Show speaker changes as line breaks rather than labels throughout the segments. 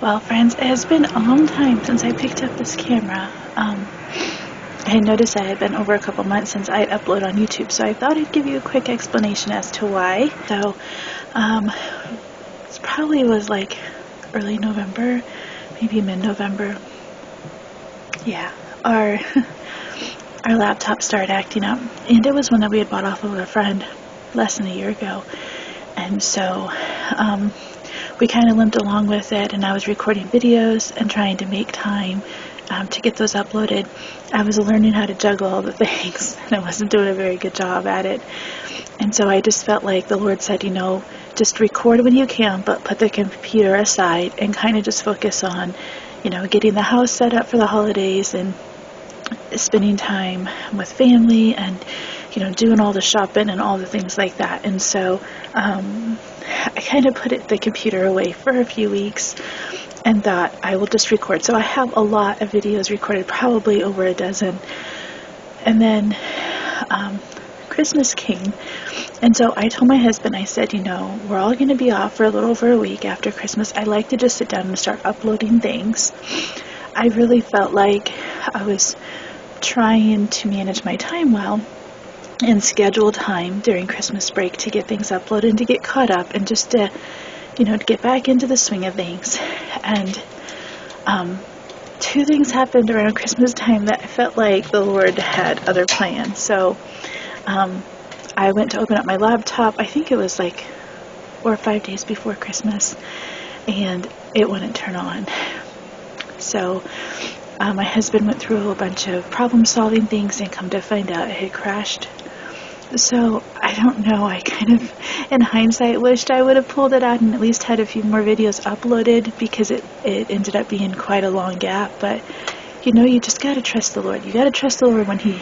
Well, friends, it has been a long time since I picked up this camera. I had noticed that it had been over a couple months since I had uploaded on YouTube, so I thought I'd give you a quick explanation as to why. So, it probably was like early November, maybe mid-November. Yeah, our our laptop started acting up, and it was one that we had bought off of a friend less than a year ago, and so we kind of limped along with it, and I was recording videos and trying to make time to get those uploaded. I was learning how to juggle all the things, and I wasn't doing a very good job at it. And so I just felt like the Lord said, just record when you can, but put the computer aside and kind of just focus on, getting the house set up for the holidays and spending time with family and, doing all the shopping and all the things like that. And so I kind of put the computer away for a few weeks and thought I will just record. So I have a lot of videos recorded, probably over a dozen. And then Christmas came, and so I told my husband, I said, we're all going to be off for a little over a week after Christmas. I like to just sit down and start uploading things. I really felt like I was trying to manage my time well and schedule time during Christmas break to get things uploaded and to get caught up and just to, to get back into the swing of things. And two things happened around Christmas time that I felt like the Lord had other plans. So I went to open up my laptop. I think it was like 4 or 5 days before Christmas, and it wouldn't turn on. So my husband went through a whole bunch of problem-solving things and come to find out it had crashed. So I don't know, I kind of, in hindsight, wished I would have pulled it out and at least had a few more videos uploaded, because it ended up being quite a long gap. But, you just got to trust the Lord. You got to trust the Lord when He,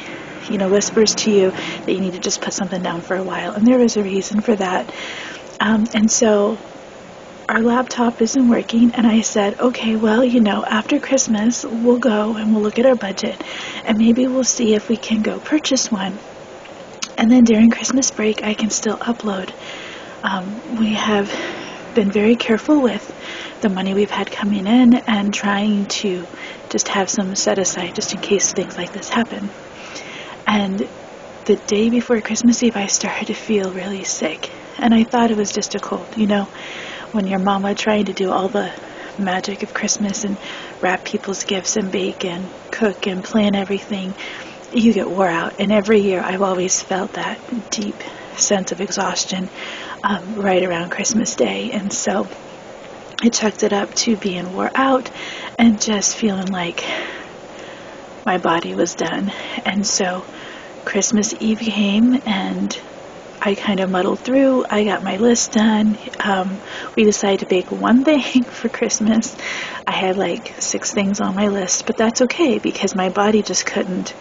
whispers to you that you need to just put something down for a while. And there was a reason for that. And so our laptop isn't working, and I said, okay, well, after Christmas, we'll go and we'll look at our budget, and maybe we'll see if we can go purchase one. And then during Christmas break, I can still upload. We have been very careful with the money we've had coming in and trying to just have some set aside just in case things like this happen. And the day before Christmas Eve, I started to feel really sick. And I thought it was just a cold. When your mama trying to do all the magic of Christmas and wrap people's gifts and bake and cook and plan everything, you get wore out. And every year I've always felt that deep sense of exhaustion right around Christmas Day. And so I chalked it up to being wore out and just feeling like my body was done. And so Christmas Eve came, and I kind of muddled through. I got my list done. We decided to bake one thing for Christmas. I had like 6 things on my list, but that's okay because my body just couldn't.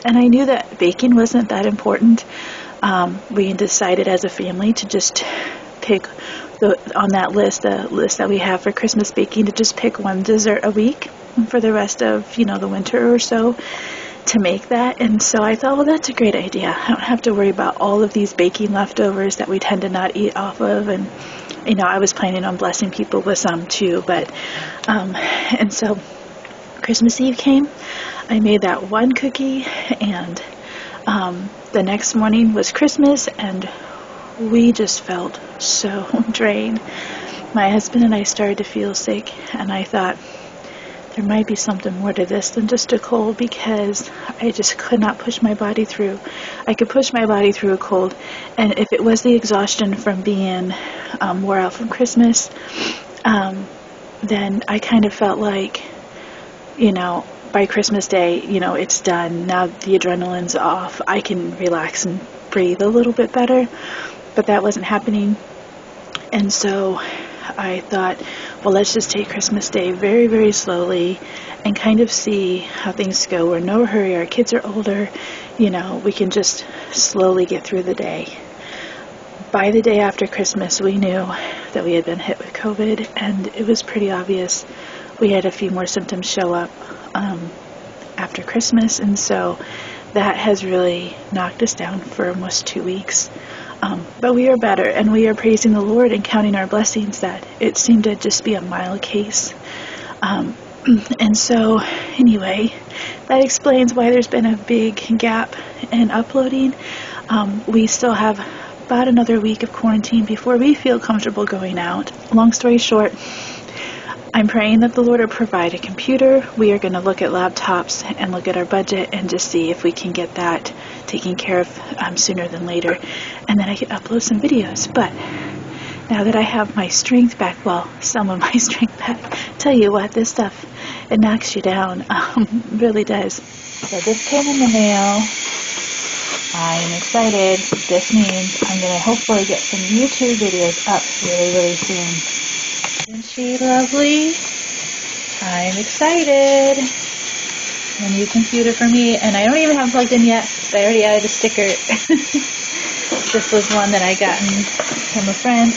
And I knew that baking wasn't that important. We decided as a family to just pick on that list, the list that we have for Christmas baking, to just pick one dessert a week for the rest of, the winter or so, to make that. And so I thought, well, that's a great idea. I don't have to worry about all of these baking leftovers that we tend to not eat off of. And I was planning on blessing people with some too, but and so Christmas Eve came. I made that one cookie, and the next morning was Christmas, and we just felt so drained. My husband and I started to feel sick, and I thought, there might be something more to this than just a cold, because I just could not push my body through. I could push my body through a cold, and if it was the exhaustion from being wore out from Christmas, then I kind of felt like, by Christmas Day, it's done. Now the adrenaline's off. I can relax and breathe a little bit better, but that wasn't happening. And so I thought, well, let's just take Christmas Day very, very slowly and kind of see how things go. We're in no hurry. Our kids are older. We can just slowly get through the day. By the day after Christmas, we knew that we had been hit with COVID, and it was pretty obvious. We had a few more symptoms show up after Christmas, and so that has really knocked us down for almost 2 weeks. But we are better, and we are praising the Lord and counting our blessings that it seemed to just be a mild case. And so, anyway, that explains why there's been a big gap in uploading. We still have about another week of quarantine before we feel comfortable going out. Long story short, I'm praying that the Lord will provide a computer. We are going to look at laptops and look at our budget and just see if we can get that taken care of sooner than later. And then I can upload some videos. But now that I have my strength back, well, some of my strength back, tell you what, this stuff, it knocks you down. Really does. So this came in the mail. I'm excited. This means I'm going to hopefully get some YouTube videos up really, really soon. Isn't she lovely? I'm excited. A new computer for me, and I don't even have it plugged in yet, but I already added a sticker. This was one that I gotten from a friend.